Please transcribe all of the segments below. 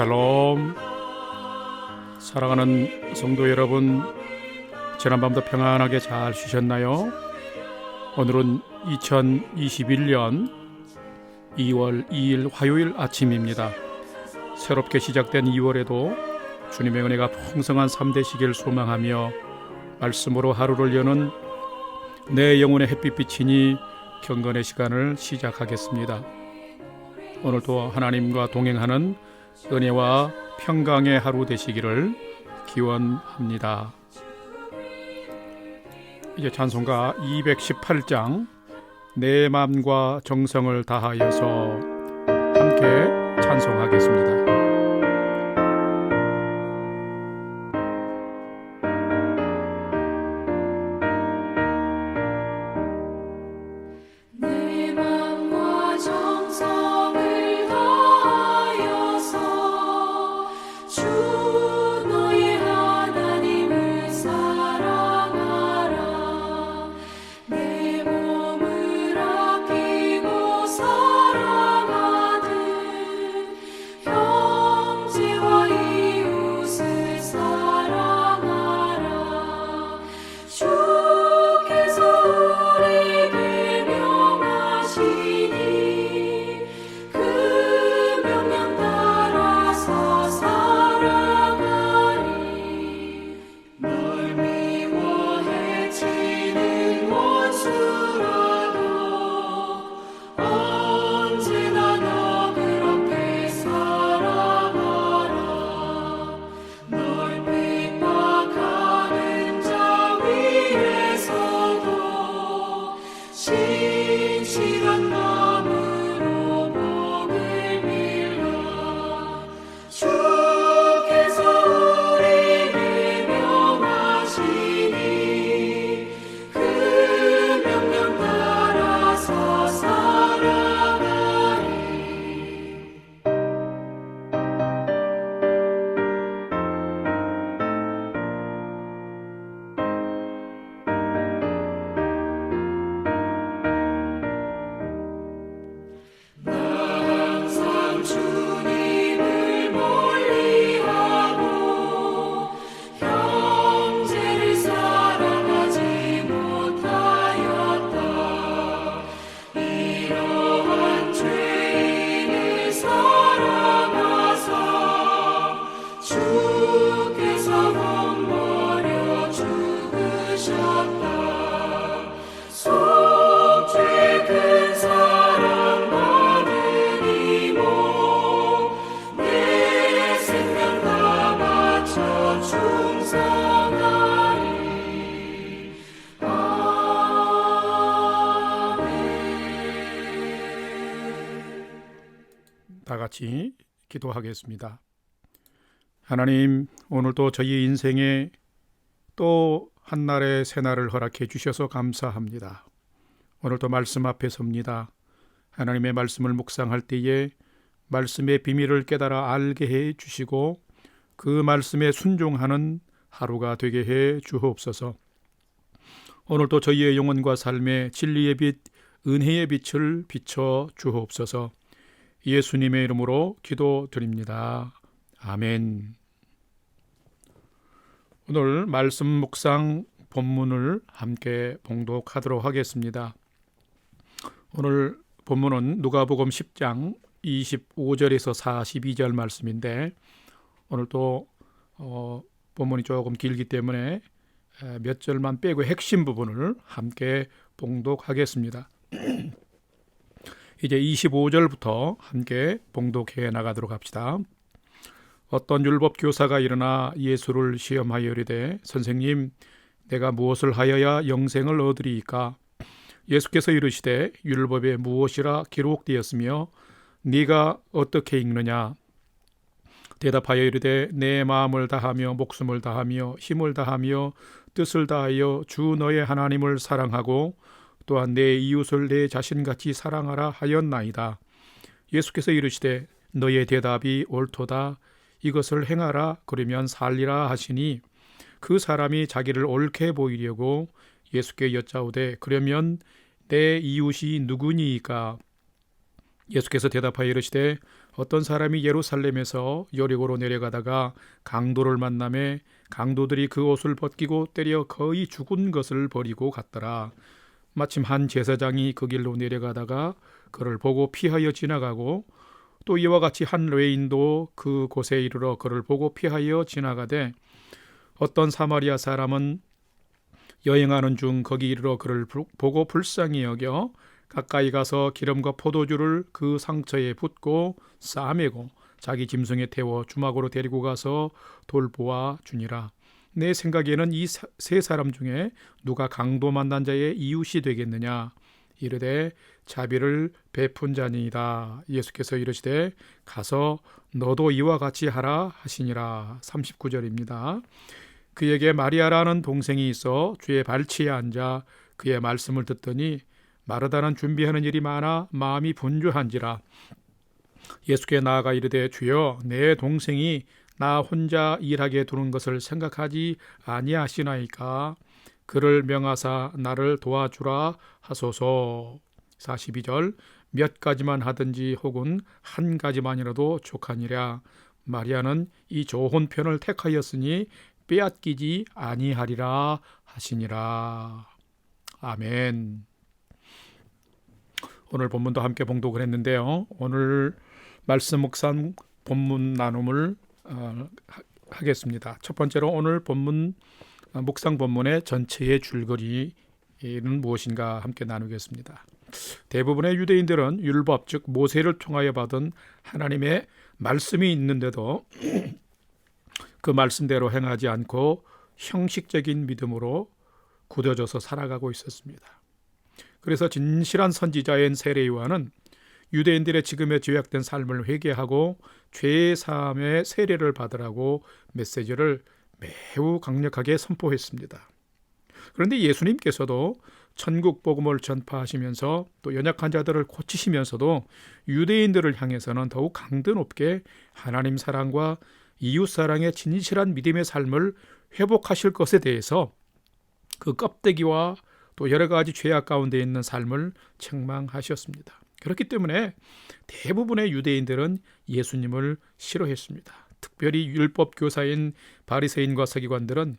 샬롬. 사랑하는 성도 여러분, 지난밤도 평안하게 잘 쉬셨나요? 오늘은 2021년 2월 2일 화요일 아침입니다. 새롭게 시작된 2월에도 주님의 은혜가 풍성한 삶 되시길 소망하며 말씀으로 하루를 여는 내 영혼의 햇빛 비치니 경건의 시간을 시작하겠습니다. 오늘도 하나님과 동행하는 은혜와 평강의 하루 되시기를 기원합니다. 이제 찬송가 218장 내 마음과 정성을 다하여서 함께 찬송하겠습니다. 다 같이 기도하겠습니다. 하나님, 오늘도 저희 인생에 또 한날의 새날을 허락해 주셔서 감사합니다. 오늘도 말씀 앞에 섭니다. 하나님의 말씀을 묵상할 때에 말씀의 비밀을 깨달아 알게 해 주시고 그 말씀에 순종하는 하루가 되게 해 주옵소서. 오늘도 저희의 영혼과 삶에 진리의 빛, 은혜의 빛을 비춰 주옵소서. 예수님의 이름으로 기도드립니다. 아멘. 오늘 말씀 묵상 본문을 함께 봉독하도록 하겠습니다. 오늘 본문은 누가복음 10장 25절에서 42절 말씀인데 오늘 또 본문이 조금 길기 때문에 몇 절만 빼고 핵심 부분을 함께 봉독하겠습니다. 이제 25절부터 함께 봉독해 나가도록 합시다. 어떤 율법 교사가 일어나 예수를 시험하여 이르되 선생님, 내가 무엇을 하여야 영생을 얻으리이까? 예수께서 이르시되 율법에 무엇이라 기록되었으며 네가 어떻게 읽느냐? 대답하여 이르되 내 마음을 다하며 목숨을 다하며 힘을 다하며 뜻을 다하여 주 너의 하나님을 사랑하고 또한 내 이웃을 내 자신같이 사랑하라 하였나이다. 예수께서 이르시되 너의 대답이 옳도다. 이것을 행하라. 그러면 살리라 하시니 그 사람이 자기를 옳게 보이려고 예수께 여짜오되 그러면 내 이웃이 누구니이까? 예수께서 대답하여 이르시되 어떤 사람이 예루살렘에서 여리고로 내려가다가 강도를 만나매 강도들이 그 옷을 벗기고 때려 거의 죽은 것을 버리고 갔더라. 마침 한 제사장이 그 길로 내려가다가 그를 보고 피하여 지나가고 또 이와 같이 한 레위인도 그 곳에 이르러 그를 보고 피하여 지나가되 어떤 사마리아 사람은 여행하는 중 거기 이르러 그를 보고 불쌍히 여겨 가까이 가서 기름과 포도주를 그 상처에 붓고 싸매고 자기 짐승에 태워 주막으로 데리고 가서 돌보아 주니라. 내 생각에는 이 세 사람 중에 누가 강도 만난 자의 이웃이 되겠느냐? 이르되 자비를 베푼 자니이다. 예수께서 이르시되 가서 너도 이와 같이 하라 하시니라. 39절입니다. 그에게 마리아라는 동생이 있어 주의 발치에 앉아 그의 말씀을 듣더니 마르다는 준비하는 일이 많아 마음이 분주한지라. 예수께 나아가 이르되 주여 내 동생이 나 혼자 일하게 두는 것을 생각하지 아니하시나이까. 그를 명하사 나를 도와주라 하소서. 42절 몇 가지만 하든지 혹은 한 가지만이라도 족하니라. 마리아는 이 좋은 편을 택하였으니 빼앗기지 아니하리라 하시니라. 아멘. 오늘 본문도 함께 봉독을 했는데요. 오늘 말씀 묵상 본문 나눔을 하겠습니다. 첫 번째로 오늘 본문 묵상 본문의 전체의 줄거리는 무엇인가 함께 나누겠습니다. 대부분의 유대인들은 율법 즉 모세를 통하여 받은 하나님의 말씀이 있는데도 그 말씀대로 행하지 않고 형식적인 믿음으로 굳어져서 살아가고 있었습니다. 그래서 진실한 선지자인 세례요한은 유대인들의 지금의 죄악된 삶을 회개하고 죄의 사함의 세례를 받으라고 메시지를 매우 강력하게 선포했습니다. 그런데 예수님께서도 천국 복음을 전파하시면서 또 연약한 자들을 고치시면서도 유대인들을 향해서는 더욱 강도 높게 하나님 사랑과 이웃 사랑의 진실한 믿음의 삶을 회복하실 것에 대해서 그 껍데기와 또 여러 가지 죄악 가운데 있는 삶을 책망하셨습니다. 그렇기 때문에 대부분의 유대인들은 예수님을 싫어했습니다. 특별히 율법 교사인 바리새인과 서기관들은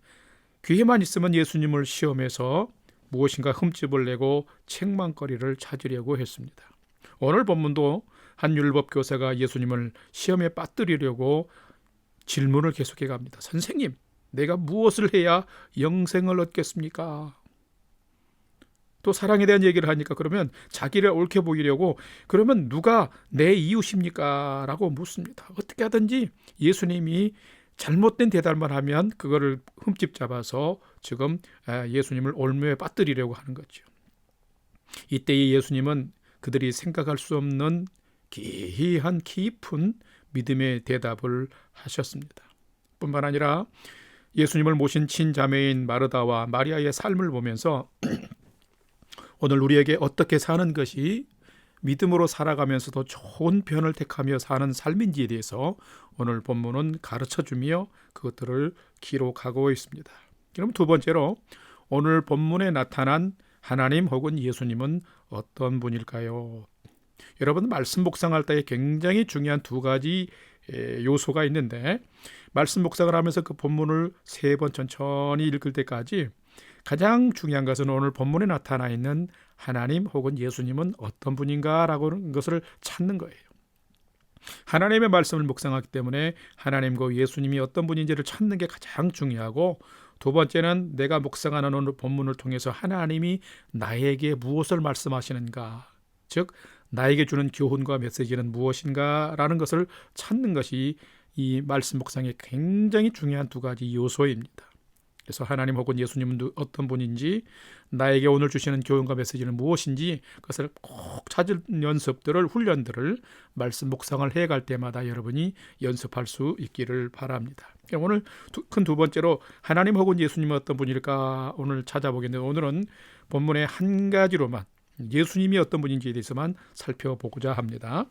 기회만 있으면 예수님을 시험해서 무엇인가 흠집을 내고 책망거리를 찾으려고 했습니다. 오늘 본문도 한 율법 교사가 예수님을 시험에 빠뜨리려고 질문을 계속해 갑니다. 선생님, 내가 무엇을 해야 영생을 얻겠습니까? 또 사랑에 대한 얘기를 하니까 그러면 자기를 옳게 보이려고 그러면 누가 내 이웃입니까? 라고 묻습니다. 어떻게 하든지 예수님이 잘못된 대답만 하면 그거를 흠집 잡아서 지금 예수님을 올무에 빠뜨리려고 하는 거죠. 이때의 예수님은 그들이 생각할 수 없는 기이한 깊은 믿음의 대답을 하셨습니다. 뿐만 아니라 예수님을 모신 친자매인 마르다와 마리아의 삶을 보면서 오늘 우리에게 어떻게 사는 것이 믿음으로 살아가면서도 좋은 편을 택하며 사는 삶인지에 대해서 오늘 본문은 가르쳐주며 그것들을 기록하고 있습니다. 그럼 두 번째로 오늘 본문에 나타난 하나님 혹은 예수님은 어떤 분일까요? 여러분 말씀 묵상할 때 굉장히 중요한 두 가지 요소가 있는데 말씀 묵상을 하면서 그 본문을 세 번 천천히 읽을 때까지 가장 중요한 것은 오늘 본문에 나타나 있는 하나님 혹은 예수님은 어떤 분인가라고 하는 것을 찾는 거예요. 하나님의 말씀을 묵상하기 때문에 하나님과 예수님이 어떤 분인지를 찾는 게 가장 중요하고 두 번째는 내가 묵상하는 오늘 본문을 통해서 하나님이 나에게 무엇을 말씀하시는가 즉 나에게 주는 교훈과 메시지는 무엇인가라는 것을 찾는 것이 이 말씀 묵상의 굉장히 중요한 두 가지 요소입니다. 그래서 하나님 혹은 예수님은 어떤 분인지 나에게 오늘 주시는 교훈과 메시지는 무엇인지 그것을 꼭 찾을 연습들을 훈련들을 말씀 묵상을 해갈 때마다 여러분이 연습할 수 있기를 바랍니다. 오늘 큰 두 번째로 하나님 혹은 예수님은 어떤 분일까 오늘 찾아보겠는데 오늘은 본문의 한 가지로만 예수님이 어떤 분인지에 대해서만 살펴보고자 합니다.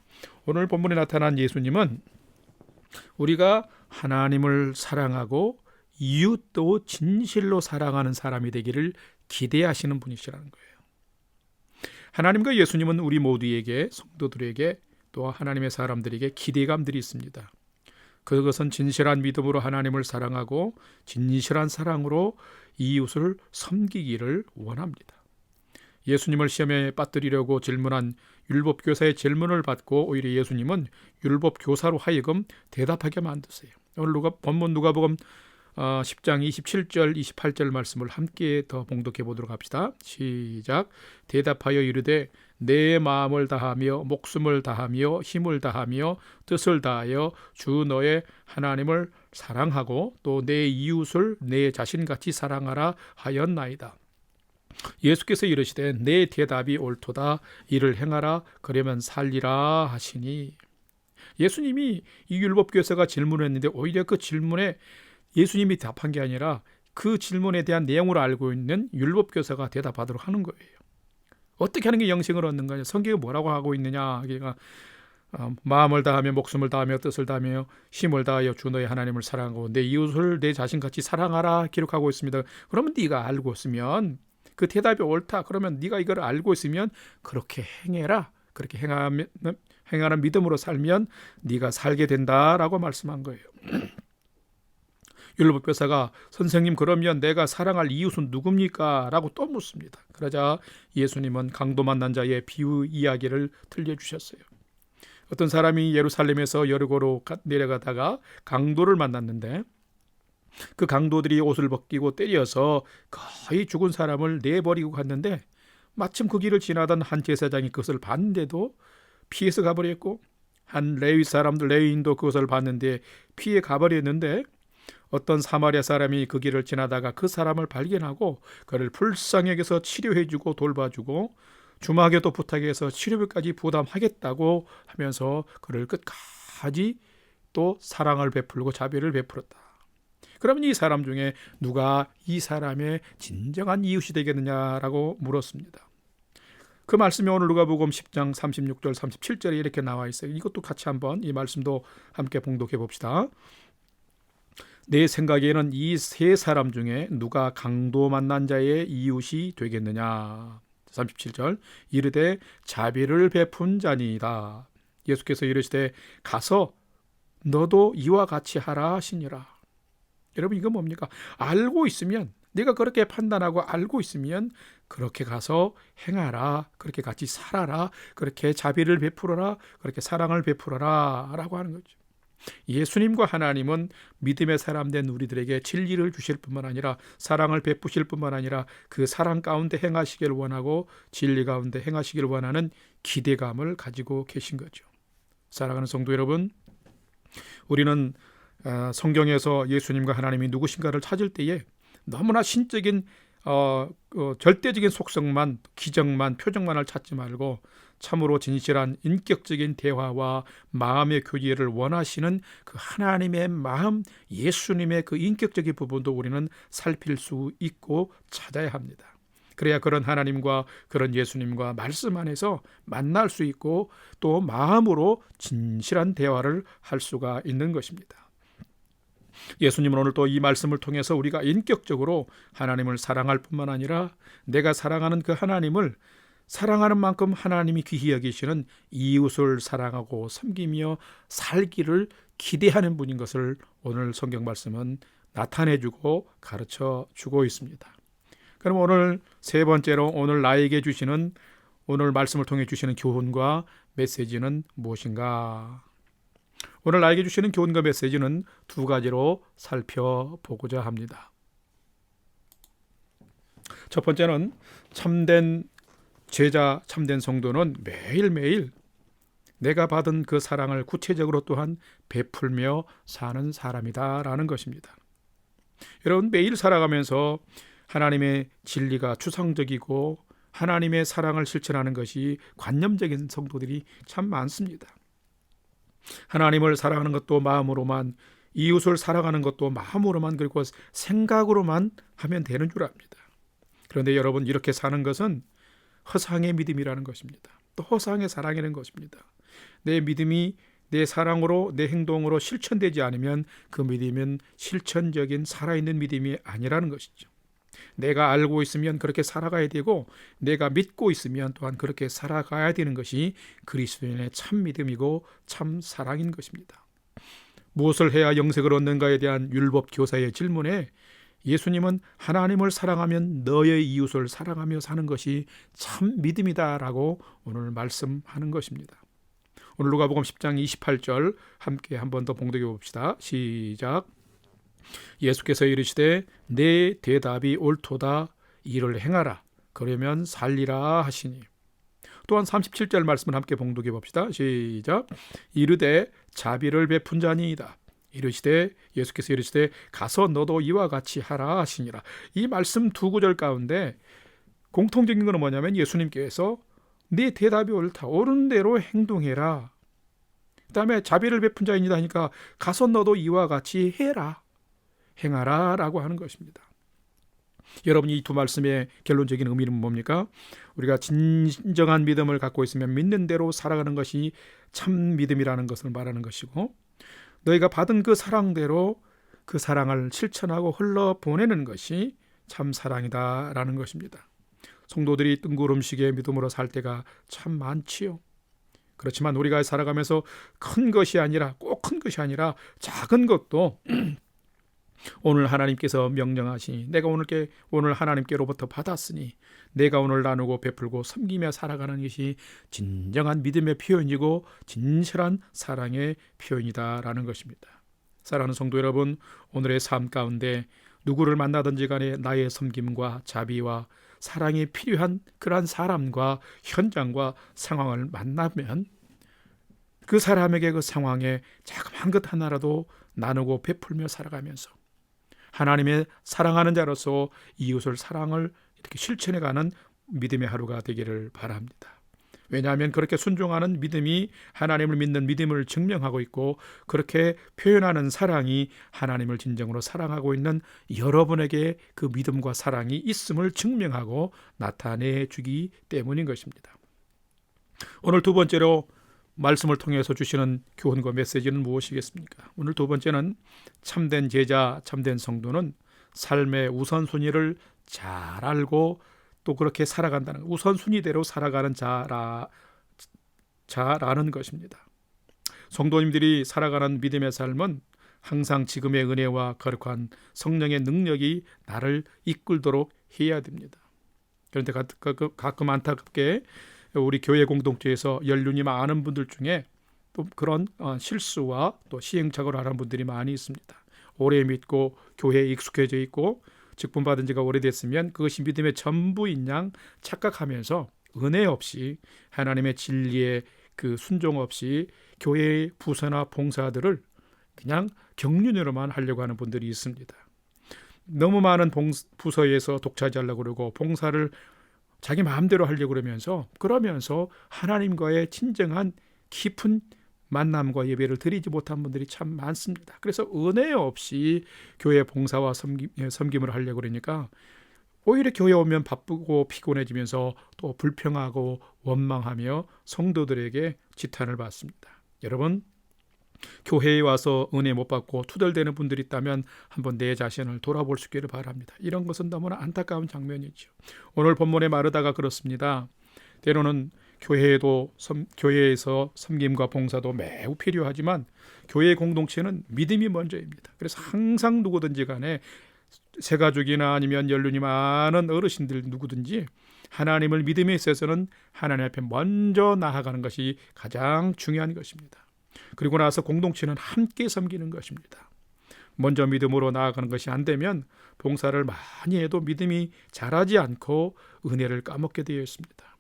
오늘 본문에 나타난 예수님은 우리가 하나님을 사랑하고 이웃도 진실로 사랑하는 사람이 되기를 기대하시는 분이시라는 거예요. 하나님과 예수님은 우리 모두에게 성도들에게 또 하나님의 사람들에게 기대감들이 있습니다. 그것은 진실한 믿음으로 하나님을 사랑하고 진실한 사랑으로 이웃을 섬기기를 원합니다. 예수님을 시험에 빠뜨리려고 질문한 율법교사의 질문을 받고 오히려 예수님은 율법교사로 하여금 대답하게 만드세요. 오늘 본문 누가복음 10장 27절 28절 말씀을 함께 더 봉독해 보도록 합시다. 시작. 대답하여 이르되 내 마음을 다하며 목숨을 다하며 힘을 다하며 뜻을 다하여 주 너의 하나님을 사랑하고 또 내 이웃을 내 자신같이 사랑하라 하였나이다. 예수께서 이르시되 내 대답이 옳도다. 이를 행하라. 그러면 살리라 하시니. 예수님이 이 율법교사가 질문했는데 오히려 그 질문에 예수님이 답한 게 아니라 그 질문에 대한 내용을 알고 있는 율법교사가 대답하도록 하는 거예요. 어떻게 하는 게 영생을 얻는가? 성경이 뭐라고 하고 있느냐? 그러니까 마음을 다하며 목숨을 다하며 뜻을 다하며 힘을 다하여 주 너의 하나님을 사랑하고 내 이웃을 내 자신같이 사랑하라 기록하고 있습니다. 그러면 네가 알고 있으면 그 대답이 옳다. 그러면 네가 이걸 알고 있으면 그렇게 행해라. 그렇게 행하는 믿음으로 살면 네가 살게 된다라고 말씀한 거예요. 율법교사가 선생님 그러면 내가 사랑할 이웃은 누굽니까? 라고 또 묻습니다. 그러자 예수님은 강도 만난 자의 비유 이야기를 들려주셨어요. 어떤 사람이 예루살렘에서 여리고로 내려가다가 강도를 만났는데 그 강도들이 옷을 벗기고 때려서 거의 죽은 사람을 내버리고 갔는데 마침 그 길을 지나던 한 제사장이 그것을 봤는데도 피해서 가버렸고 한 레위인도 그것을 봤는데 피해 가버렸는데 어떤 사마리아 사람이 그 길을 지나다가 그 사람을 발견하고 그를 불쌍히 여겨서 치료해주고 돌봐주고 주막에도 부탁해서 치료비까지 부담하겠다고 하면서 그를 끝까지 또 사랑을 베풀고 자비를 베풀었다. 그러면 이 사람 중에 누가 이 사람의 진정한 이웃이 되겠느냐라고 물었습니다. 그 말씀이 오늘 누가복음 10장 36절 37절에 이렇게 나와 있어요. 이것도 같이 한번 이 말씀도 함께 봉독해 봅시다. 내 생각에는 이 세 사람 중에 누가 강도 만난 자의 이웃이 되겠느냐. 37절 이르되 자비를 베푼 자니이다. 예수께서 이르시되 가서 너도 이와 같이 하라 하시니라. 여러분 이거 뭡니까? 알고 있으면 네가 그렇게 판단하고 알고 있으면 그렇게 가서 행하라. 그렇게 같이 살아라. 그렇게 자비를 베풀어라. 그렇게 사랑을 베풀어라 라고 하는 거죠. 예수님과 하나님은 믿음의 사람 된 우리들에게 진리를 주실 뿐만 아니라 사랑을 베푸실 뿐만 아니라 그 사랑 가운데 행하시길 원하고 진리 가운데 행하시길 원하는 기대감을 가지고 계신 거죠. 사랑하는 성도 여러분, 우리는 성경에서 예수님과 하나님이 누구신가를 찾을 때에 너무나 신적인 절대적인 속성만, 기적만, 표정만을 찾지 말고 참으로 진실한 인격적인 대화와 마음의 교제를 원하시는 그 하나님의 마음, 예수님의 그 인격적인 부분도 우리는 살필 수 있고 찾아야 합니다. 그래야 그런 하나님과 그런 예수님과 말씀 안에서 만날 수 있고 또 마음으로 진실한 대화를 할 수가 있는 것입니다. 예수님은 오늘 또 이 말씀을 통해서 우리가 인격적으로 하나님을 사랑할 뿐만 아니라 내가 사랑하는 그 하나님을 사랑하는 만큼 하나님이 귀히 여기시는 이웃을 사랑하고 섬기며 살기를 기대하는 분인 것을 오늘 성경 말씀은 나타내주고 가르쳐주고 있습니다. 그럼 오늘 세 번째로 오늘 나에게 주시는 오늘 말씀을 통해 주시는 교훈과 메시지는 무엇인가? 오늘 나에게 주시는 교훈과 메시지는 두 가지로 살펴보고자 합니다. 첫 번째는 참된 제자, 참된 성도는 매일매일 내가 받은 그 사랑을 구체적으로 또한 베풀며 사는 사람이다라는 것입니다. 여러분 매일 살아가면서 하나님의 진리가 추상적이고 하나님의 사랑을 실천하는 것이 관념적인 성도들이 참 많습니다. 하나님을 사랑하는 것도 마음으로만, 이웃을 사랑하는 것도 마음으로만, 그리고 생각으로만 하면 되는 줄 압니다. 그런데 여러분 이렇게 사는 것은 허상의 믿음이라는 것입니다. 또 허상의 사랑이라는 것입니다. 내 믿음이 내 사랑으로 내 행동으로 실천되지 않으면 그 믿음은 실천적인 살아있는 믿음이 아니라는 것이죠. 내가 알고 있으면 그렇게 살아가야 되고 내가 믿고 있으면 또한 그렇게 살아가야 되는 것이 그리스도인의 참 믿음이고 참 사랑인 것입니다. 무엇을 해야 영생을 얻는가에 대한 율법 교사의 질문에 예수님은 하나님을 사랑하면 너의 이웃을 사랑하며 사는 것이 참 믿음이다라고 오늘 말씀하는 것입니다. 오늘 누가복음 10장 28절 함께 한 번 더 봉독해 봅시다. 시작. 예수께서 이르시되 내 대답이 옳도다. 이를 행하라. 그러면 살리라 하시니. 또한 37절 말씀을 함께 봉독해 봅시다. 시작. 이르되 자비를 베푼 자니이다. 이르시되 예수께서 이르시되 가서 너도 이와 같이 하라 하시니라. 이 말씀 두 구절 가운데 공통적인 것은 뭐냐면 예수님께서 네 대답이 옳다. 옳은 대로 행동해라. 그 다음에 자비를 베푼 자이니다 하니까 가서 너도 이와 같이 해라. 행하라 라고 하는 것입니다. 여러분, 이 두 말씀의 결론적인 의미는 뭡니까? 우리가 진정한 믿음을 갖고 있으면 믿는 대로 살아가는 것이 참 믿음이라는 것을 말하는 것이고, 너희가 받은 그 사랑대로 그 사랑을 실천하고 흘러보내는 것이 참 사랑이다라는 것입니다. 성도들이 뜬구름식의 믿음으로 살 때가 참 많지요. 그렇지만 우리가 살아가면서 큰 것이 아니라, 꼭 큰 것이 아니라 작은 것도 오늘 하나님께서 명령하시니 내가 오늘 하나님께로부터 받았으니 내가 오늘 나누고 베풀고 섬기며 살아가는 것이 진정한 믿음의 표현이고 진실한 사랑의 표현이다라는 것입니다. 사랑하는 성도 여러분, 오늘의 삶 가운데 누구를 만나든지 간에 나의 섬김과 자비와 사랑이 필요한 그러한 사람과 현장과 상황을 만나면 그 사람에게 그 상황에 자그마한 것 하나라도 나누고 베풀며 살아가면서 하나님의 사랑하는 자로서 이웃을 사랑을 이렇게 실천해가는 믿음의 하루가 되기를 바랍니다. 왜냐하면 그렇게 순종하는 믿음이 하나님을 믿는 믿음을 증명하고 있고, 그렇게 표현하는 사랑이 하나님을 진정으로 사랑하고 있는 여러분에게 그 믿음과 사랑이 있음을 증명하고 나타내 주기 때문인 것입니다. 오늘 두 번째로 말씀을 통해서 주시는 교훈과 메시지는 무엇이겠습니까? 오늘 두 번째는 참된 제자, 참된 성도는 삶의 우선순위를 잘 알고 또 그렇게 살아간다는, 우선순위대로 살아가는 자라는 것입니다. 성도님들이 살아가는 믿음의 삶은 항상 지금의 은혜와 거룩한 성령의 능력이 나를 이끌도록 해야 됩니다. 그런데 가끔 안타깝게 우리 교회 공동체에서 연륜이 많은 분들 중에 또 그런 실수와 또 시행착오를 하는 분들이 많이 있습니다. 오래 믿고 교회에 익숙해져 있고 직분받은 지가 오래됐으면 그것이 믿음의 전부인 양 착각하면서 은혜 없이 하나님의 진리에 그 순종 없이 교회의 부서나 봉사들을 그냥 경륜으로만 하려고 하는 분들이 있습니다. 너무 많은 부서에서 독차지하려고 그러고 봉사를 자기 마음대로 하려고 그러면서 하나님과의 진정한 깊은 만남과 예배를 드리지 못한 분들이 참 많습니다. 그래서 은혜 없이 교회 봉사와 섬김을 하려고 그러니까 오히려 교회 오면 바쁘고 피곤해지면서 또 불평하고 원망하며 성도들에게 지탄을 받습니다. 여러분, 교회에 와서 은혜 못 받고 투덜대는 분들이 있다면 한번 내 자신을 돌아볼 수 있기를 바랍니다. 이런 것은 너무나 안타까운 장면이죠. 오늘 본문의 마르다가 그렇습니다. 때로는 교회에서 섬김과 봉사도 매우 필요하지만 교회 공동체는 믿음이 먼저입니다. 그래서 항상 누구든지 간에 새가족이나 아니면 연륜이 많은 어르신들 누구든지 하나님을 믿음에 있어서는 하나님 앞에 먼저 나아가는 것이 가장 중요한 것입니다. 그리고 나서 공동체는 함께 섬기는 것입니다. 먼저 믿음으로 나아가는 것이 안 되면 봉사를 많이 해도 믿음이 자라지 않고 은혜를 까먹게 되어 있습니다.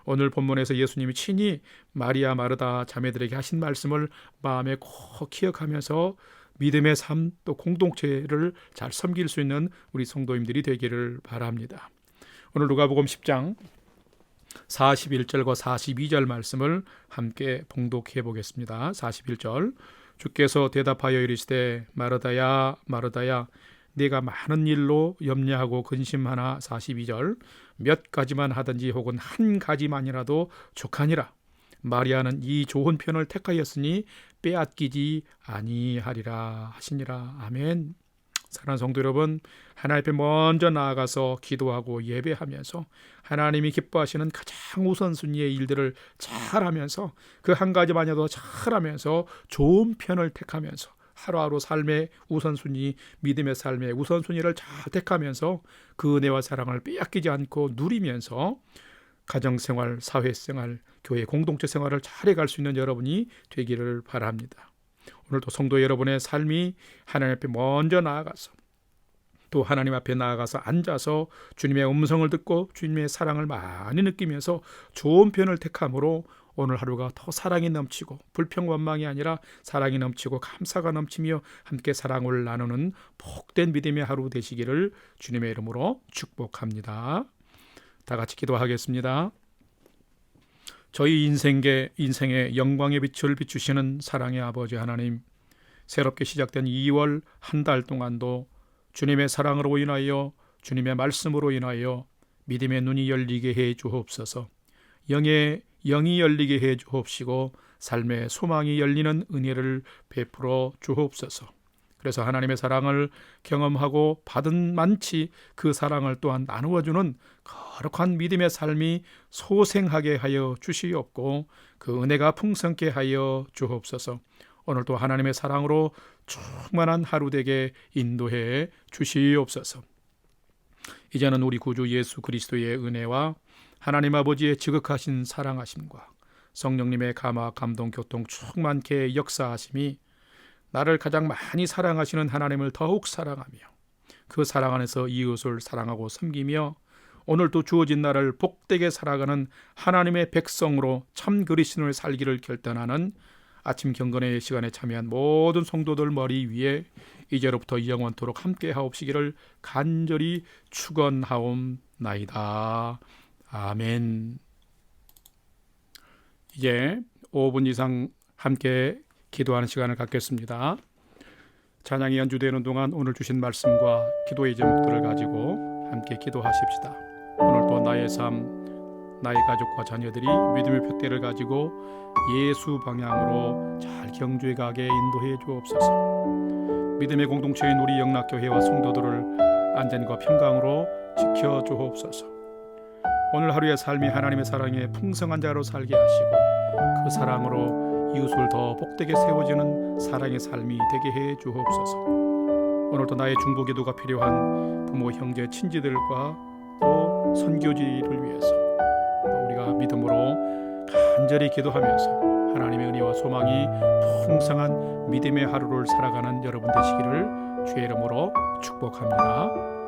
오늘 본문에서 예수님이 친히 마리아 마르다 자매들에게 하신 말씀을 마음에 꼭 기억하면서 믿음의 삶 또 공동체를 잘 섬길 수 있는 우리 성도님들이 되기를 바랍니다. 오늘 누가복음 10장 41절과 42절 말씀을 함께 봉독해 보겠습니다. 41절, 주께서 대답하여 이르시되 마르다야 마르다야 네가 많은 일로 염려하고 근심하나. 42절, 몇 가지만 하든지 혹은 한 가지만이라도 족하니라. 마리아는 이 좋은 편을 택하였으니 빼앗기지 아니하리라 하시니라. 아멘. 사랑하는 성도 여러분, 하나님 앞에 먼저 나아가서 기도하고 예배하면서 하나님이 기뻐하시는 가장 우선순위의 일들을 잘하면서 그 한 가지만이라도 잘하면서 좋은 편을 택하면서 하루하루 삶의 우선순위, 믿음의 삶의 우선순위를 잘 택하면서 그 은혜와 사랑을 빼앗기지 않고 누리면서 가정생활, 사회생활, 교회 공동체 생활을 잘해갈 수 있는 여러분이 되기를 바랍니다. 오늘도 성도 여러분의 삶이 하나님 앞에 먼저 나아가서 또 하나님 앞에 나아가서 앉아서 주님의 음성을 듣고 주님의 사랑을 많이 느끼면서 좋은 편을 택함으로 오늘 하루가 더 사랑이 넘치고 불평원망이 아니라 사랑이 넘치고 감사가 넘치며 함께 사랑을 나누는 복된 믿음의 하루 되시기를 주님의 이름으로 축복합니다. 다 같이 기도하겠습니다. 저희 인생의 영광의 빛을 비추시는 사랑의 아버지 하나님, 새롭게 시작된 2월 한 달 동안도 주님의 사랑으로 인하여 주님의 말씀으로 인하여 믿음의 눈이 열리게 해 주옵소서. 영이 열리게 해 주옵시고 삶의 소망이 열리는 은혜를 베풀어 주옵소서. 그래서 하나님의 사랑을 경험하고 받은 만치 그 사랑을 또한 나누어주는 거룩한 믿음의 삶이 소생하게 하여 주시옵고 그 은혜가 풍성케 하여 주옵소서. 오늘도 하나님의 사랑으로 충만한 하루 되게 인도해 주시옵소서. 이제는 우리 구주 예수 그리스도의 은혜와 하나님 아버지의 지극하신 사랑하심과 성령님의 감화 감동 교통 충만케 역사하심이 나를 가장 많이 사랑하시는 하나님을 더욱 사랑하며 그 사랑 안에서 이웃을 사랑하고 섬기며 오늘도 주어진 날을 복되게 살아가는 하나님의 백성으로 참 그리스도인을 살기를 결단하는 아침 경건의 시간에 참여한 모든 성도들 머리 위에 이제로부터 영원토록 함께 하옵시기를 간절히 축원하옵나이다. 아멘. 이제 5분 이상 함께 기도하는 시간을 갖겠습니다. 찬양이 연주되는 동안 오늘 주신 말씀과 기도의 제목들을 가지고 함께 기도하십시다. 오늘도 나의 삶, 나의 가족과 자녀들이 믿음의 표대를 가지고 예수 방향으로 잘 경주해 가게 인도해 주옵소서. 믿음의 공동체인 우리 영락교회와 성도들을 안전과 평강으로 지켜 주옵소서. 오늘 하루의 삶이 하나님의 사랑에 풍성한 자로 살게 하시고 그 사랑으로 이웃을 더 복되게 세워지는 사랑의 삶이 되게 해 주옵소서. 오늘도 나의 중보기도가 필요한 부모, 형제, 친지들과 또 선교지를 위해서 또 우리가 믿음으로 간절히 기도하면서 하나님의 은혜와 소망이 풍성한 믿음의 하루를 살아가는 여러분 되시기를 주의 이름으로 축복합니다.